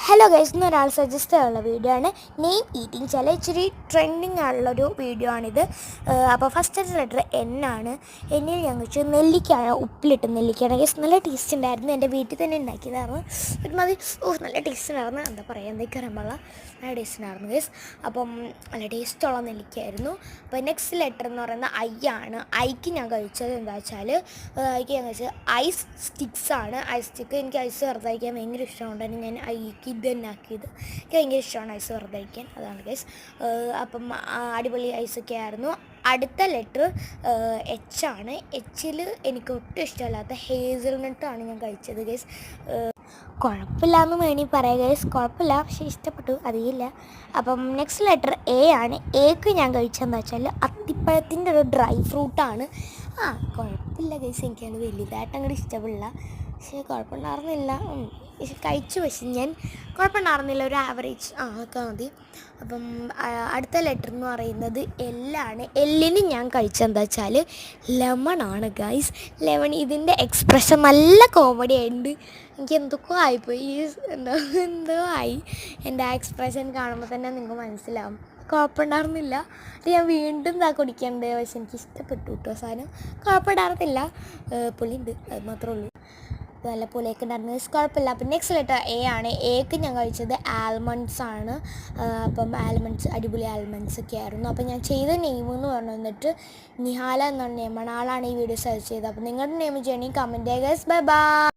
Hello guys, ഒരാൾ suggest ചെയ്യാനുള്ള video ആണ് നെയിം ഈറ്റിംഗ് ചാനൽ. ഇച്ചിരി ട്രെൻഡിങ് ആയുള്ളൊരു വീഡിയോ ആണിത്. അപ്പോൾ ഫസ്റ്റ് ലെറ്റർ എൻ ആണ്. എന്നിൽ ഞാൻ കഴിച്ചു നെല്ലിക്കയാണ്, ഉപ്പിലിട്ട് നെല്ലിക്കയാണ് ഗൈസ്. നല്ല ടേസ്റ്റ് ഉണ്ടായിരുന്നു. എൻ്റെ വീട്ടിൽ തന്നെ ഉണ്ടാക്കിയതായിരുന്നു. ഒരുമാതിരി നല്ല ടേസ്റ്റ് ഉണ്ടായിരുന്നു. എന്താ പറയുക, എന്തൊക്കെ അറിയുമ്പോൾ നല്ല ടേസ്റ്റ് ഉണ്ടായിരുന്നു ഗൈസ്. അപ്പം നല്ല ടേസ്റ്റുള്ള നെല്ലിക്കയായിരുന്നു. അപ്പോൾ നെക്സ്റ്റ് ലെറ്റർ എന്ന് പറയുന്നത് ഐ ആണ്. ഐക്ക് ഞാൻ കഴിച്ചത് എന്താ വെച്ചാൽ ഐക്ക് ഞാൻ കഴിച്ചത് ഐസ് സ്റ്റിക്സ് ആണ്. ഐസ് സ്റ്റിക്ക് എനിക്ക് ഐസ് വെറുതെ ഭയങ്കര ഇഷ്ടമുണ്ട്. ഞാൻ ഐക്ക് ഇത് തന്നെ ആക്കിയത്. എനിക്ക് ഭയങ്കര ഇഷ്ടമാണ് ഐസ് വെറുതെ കഴിക്കാൻ. അതാണ് ഗൈസ്. അപ്പം അടിപൊളി ഐസൊക്കെ ആയിരുന്നു. അടുത്ത ലെറ്റർ എച്ച് ആണ്. എച്ചിൽ എനിക്ക് ഒട്ടും ഇഷ്ടമല്ലാത്ത ഹേസൽനട്ടാണ് ഞാൻ കഴിച്ചത് ഗൈസ്. കുഴപ്പമില്ലാന്ന് വേണമെങ്കിൽ പറയാം ഗൈസ്. കുഴപ്പമില്ല, പക്ഷേ ഇഷ്ടപ്പെട്ടു, അറിയില്ല. അപ്പം നെക്സ്റ്റ് ലെറ്റർ എ ആണ്. എക്ക് ഞാൻ കഴിച്ചതെന്ന് വെച്ചാൽ അത്തിപ്പഴത്തിൻ്റെ ഒരു ഡ്രൈ ഫ്രൂട്ടാണ്. കുഴപ്പമില്ല ഗൈസ്, എനിക്കത് വലുതായിട്ട് അങ്ങോട്ട് ഇഷ്ടപ്പെടില്ല, പക്ഷേ കുഴപ്പമുണ്ടായിരുന്നില്ല. കഴിച്ചു, പക്ഷെ ഞാൻ കുഴപ്പമുണ്ടായിരുന്നില്ല, ഒരു ആവറേജ് ഒക്കെ മതി. അപ്പം അടുത്ത ലെറ്റർ എന്ന് പറയുന്നത് എല്ലാണ്. എല്ലിന് ഞാൻ കഴിച്ചതെന്താ വെച്ചാൽ ലെമണാണ് ഗൈസ്. ലെമൺ, ഇതിൻ്റെ എക്സ്പ്രഷൻ നല്ല കോമഡി ആയിട്ടുണ്ട്. എനിക്ക് എന്തൊക്കെ ആയിപ്പോയി, എന്തോ ആയി. എൻ്റെ ആ എക്സ്പ്രഷൻ കാണുമ്പോൾ തന്നെ നിങ്ങൾക്ക് മനസ്സിലാവും. കുഴപ്പമുണ്ടായിരുന്നില്ല. ഞാൻ വീണ്ടും കുടിക്കണ്ടേ, പക്ഷെ എനിക്ക് ഇഷ്ടപ്പെട്ടു കേട്ടോ സാധനം. കുഴപ്പമുണ്ടായിരുന്നില്ല, പുളിയുണ്ട്, അത് മാത്രമേ ഉള്ളൂ. നല്ല പുളിയൊക്കെ ഉണ്ടായിരുന്നു, കുഴപ്പമില്ല. അപ്പം നെക്സ്റ്റ് ലെറ്റർ എ ആണ്. എക്ക് ഞാൻ കഴിച്ചത് ആൽമണ്ട്സ് ആണ്. അപ്പം ആൽമണ്ട്സ്, അടിപൊളി ആൽമണ്ട്സ് ഒക്കെ ആയിരുന്നു. അപ്പം ഞാൻ ചെയ്ത നെയിം എന്ന് പറഞ്ഞു വന്നിട്ട് നിഹാല എന്നാണ് നെയിമാണ്. ആളാണ് ഈ വീഡിയോ സെർച്ച് ചെയ്തത്. അപ്പം നിങ്ങളുടെ നെയിം ചെയ്യണമെങ്കിൽ കമൻറ്റ് ചെയ്യുക. Bye bye.